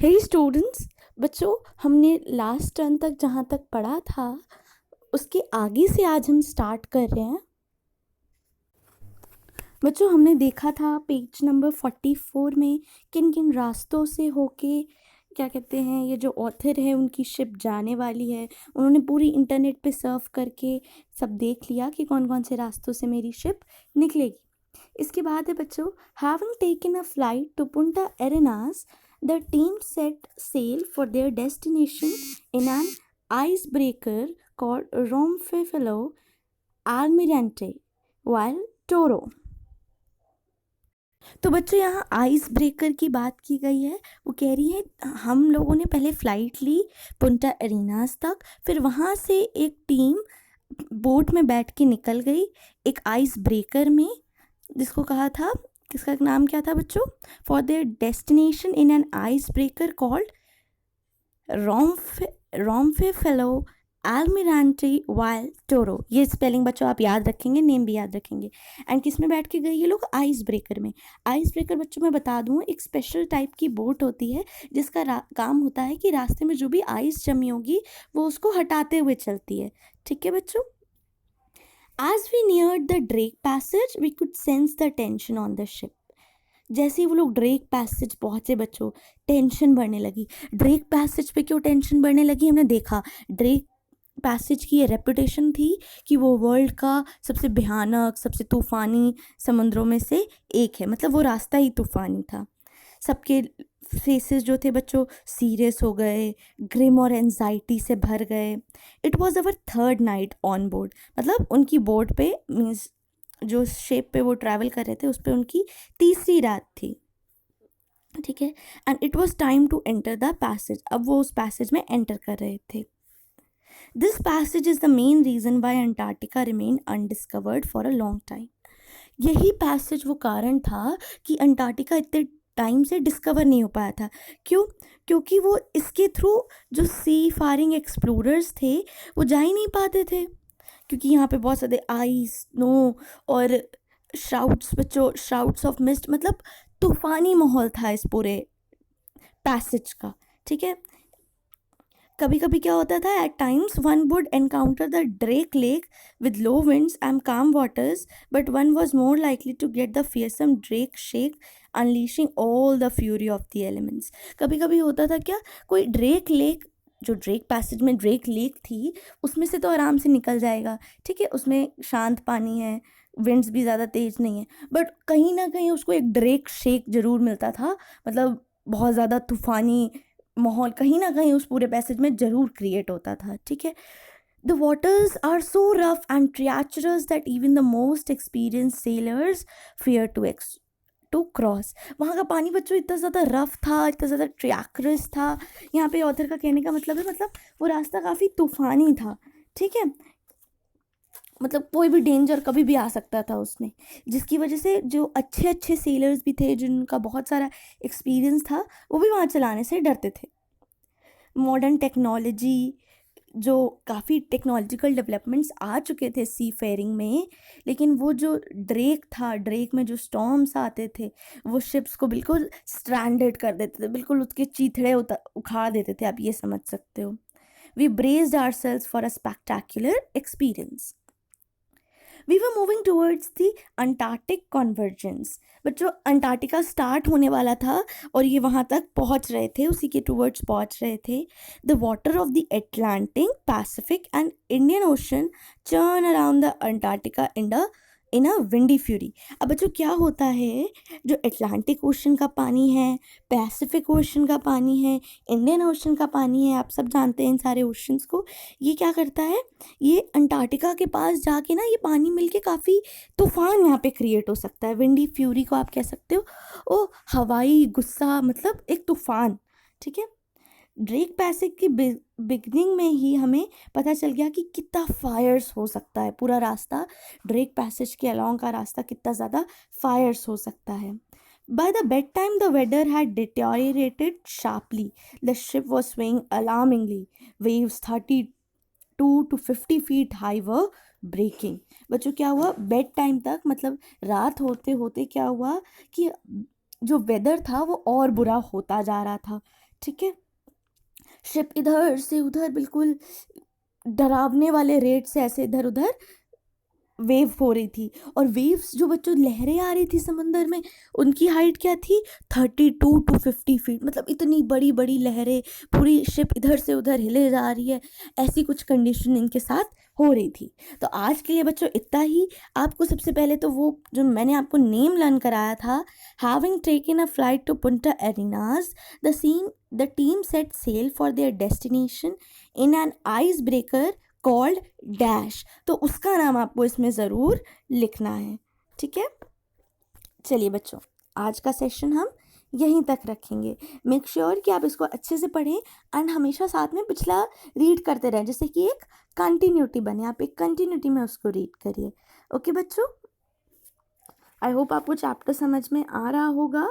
हे students, बच्चों हमने last turn तक जहाँ तक पढ़ा था उसके आगे से आज हम स्टार्ट कर रहे हैं। बच्चों हमने देखा था पेज नंबर 44 में किन किन रास्तों से होके क्या कहते हैं ये जो ऑथर है उनकी शिप जाने वाली है। उन्होंने पूरी इंटरनेट पे सर्फ करके सब देख लिया कि कौन कौन से रास्तों से मेरी शिप निकलेगी। इसके बाद है बच्चों, having taken a flight to Punta Arenas, the team set sail for their destination in an ice breaker called रोमफेफेलो आल्मिरेंटे वाइल टोरो। तो बच्चों यहाँ आइस ब्रेकर की बात की गई है। वो कह रही है हम लोगों ने पहले फ़्लाइट ली पुंटा एरिनास तक, फिर वहाँ से एक टीम बोट में बैठ के निकल गई एक आइस ब्रेकर में, जिसको कहा था, किसका नाम क्या था बच्चों, for their destination in an ice breaker called रोमफेफेलो एल्मिरांटे वाइल टोरो। ये स्पेलिंग बच्चों आप याद रखेंगे, नेम भी याद रखेंगे। एंड किस में बैठ के गए ये लोग? आइस ब्रेकर में। आइस ब्रेकर बच्चों मैं बता दूँ एक स्पेशल टाइप की बोट होती है जिसका काम होता है कि रास्ते में जो भी आइस जमी होगी वो उसको हटाते हुए चलती है। ठीक है बच्चों। As we neared the Drake Passage, we could sense the tension on the ship. जैसे ही वो लोग ड्रेक पैसेज पहुँचे बच्चों, टेंशन बढ़ने लगी। ड्रेक पैसेज पे क्यों टेंशन बढ़ने लगी? हमने देखा ड्रेक पैसेज की ये रेपुटेशन थी कि वो वर्ल्ड का सबसे भयानक, सबसे तूफ़ानी समुद्रों में से एक है। मतलब वो रास्ता ही तूफ़ानी था। सबके फेसेस जो थे बच्चों सीरियस हो गए, ग्रिम और एंजाइटी से भर गए। It was our third night on board. मतलब उनकी बोर्ड पे मीन्स जो शेप पे वो ट्रैवल कर रहे थे उस पर उनकी तीसरी रात थी। ठीक है। And it was time to enter the passage. अब वो उस पैसेज में एंटर कर रहे थे। This passage is the main reason why Antarctica remain undiscovered for a long time. यही पैसेज वो कारण था कि अंटार्कटिका इतने टाइम से डिस्कवर नहीं हो पाया था। क्यों? क्योंकि वो इसके थ्रू जो सी फारिंग एक्सप्लोरर्स थे वो जा ही नहीं पाते थे, क्योंकि यहाँ पे बहुत ज़्यादा आइस, स्नो और शाउट्स बच्चों, शाउट्स ऑफ मिस्ट, मतलब तूफ़ानी माहौल था इस पूरे पैसेज का। ठीक है। कभी कभी क्या होता था, at times one would encounter the Drake Lake with low winds and calm waters, but one was more likely to get the fearsome Drake Shake unleashing all the fury of the elements. कभी कभी होता था क्या, कोई Drake Lake, जो Drake Passage में Drake Lake थी उसमें से तो आराम से निकल जाएगा। ठीक है, उसमें शांत पानी है, विंड्स भी ज़्यादा तेज़ नहीं है, बट कहीं ना कहीं उसको एक ड्रेक शेक ज़रूर मिलता था। मतलब बहुत ज़्यादा तूफ़ानी माहौल कहीं ना कहीं उस पूरे पैसेज में ज़रूर क्रिएट होता था। ठीक है। The waters are so rough and treacherous that even the most experience sailors fear to cross. वहाँ का पानी बच्चों इतना ज़्यादा रफ था, इतना ज़्यादा ट्रियाक्रस था। यहाँ पे ऑथर का कहने का मतलब है, मतलब वो रास्ता काफ़ी तूफ़ानी था। ठीक है। मतलब कोई भी डेंजर कभी भी आ सकता था उसमें, जिसकी वजह से जो अच्छे अच्छे सेलर्स भी थे, जिनका बहुत सारा एक्सपीरियंस था, वो भी वहाँ चलाने से डरते थे। मॉडर्न टेक्नोलॉजी, जो काफ़ी टेक्नोलॉजिकल डेवलपमेंट्स आ चुके थे सी फेयरिंग में, लेकिन वो जो ड्रेक था, ड्रेक में जो स्टॉर्म्स आते थे वो शिप्स को बिल्कुल स्ट्रैंडेड कर देते थे, बिल्कुल उसके चीथड़े उखाड़ देते थे। आप ये समझ सकते हो। We braced ourselves for a spectacular experience. We were moving towards the Antarctic convergence. बच्चों अंटार्कटिका स्टार्ट होने वाला था और ये वहाँ तक पहुँच रहे थे, उसी के टूवर्ड्स पहुँच रहे थे। The water of the Atlantic, Pacific and Indian ocean churn around the Antarctica in a windy fury. अब बच्चों क्या होता है, जो अटलांटिक ओशन का पानी है, पैसिफिक ओशन का पानी है, इंडियन ओशन का पानी है, आप सब जानते हैं इन सारे ओशंस को। ये क्या करता है, ये अंटार्कटिका के पास जाके ना ये पानी मिलके काफ़ी तूफान यहाँ पे क्रिएट हो सकता है। विंडी फ्यूरी को आप कह सकते हो, ओ हवाई गुस्सा, मतलब एक तूफान। ठीक है। ड्रेक पैसेज की बिगनिंग में ही हमें पता चल गया कि कितना फायर्स हो सकता है। पूरा रास्ता ड्रेक पैसेज के अलोंग का रास्ता कितना ज़्यादा फायर्स हो सकता है। By the bedtime, the weather had deteriorated sharply. The ship was swaying alarmingly. Waves 32 to 50 feet high were breaking. बच्चों क्या हुआ, बेड टाइम तक, मतलब रात होते होते क्या हुआ कि जो वेदर था वो और बुरा होता जा रहा था। ठीक है। शिप इधर से उधर बिल्कुल डरावने वाले रेट से ऐसे इधर उधर वेव हो रही थी, और वेव्स जो बच्चों लहरें आ रही थी समंदर में, उनकी हाइट क्या थी, 32 to 50 फीट, मतलब इतनी बड़ी बड़ी लहरें, पूरी शिप इधर से उधर हिले जा रही है, ऐसी कुछ कंडीशन इनके साथ हो रही थी। तो आज के लिए बच्चों इतना ही। आपको सबसे पहले तो वो जो मैंने आपको नेम लर्न कराया था, having taken a flight to Punta Arenas, the team set sail for their destination in an ice breaker called Dash, तो उसका नाम आपको इसमें ज़रूर लिखना है। ठीक है, चलिए बच्चों, आज का सेशन हम यहीं तक रखेंगे। मेक श्योर कि आप इसको अच्छे से पढ़ें एंड हमेशा साथ में पिछला रीड करते रहें, जैसे कि एक कंटिन्यूटी बने, आप एक कंटिन्यूटी में उसको रीड करिए। ओके बच्चों, आई होप आपको चैप्टर समझ में आ रहा होगा।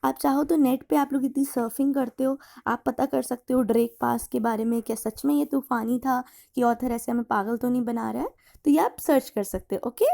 आप चाहो तो नेट पे, आप लोग इतनी सर्फिंग करते हो, आप पता कर सकते हो ड्रेक पास के बारे में, क्या सच में ये तूफ़ानी था कि ऑथर ऐसे हमें पागल तो नहीं बना रहा है, तो ये आप सर्च कर सकते हो। ओके।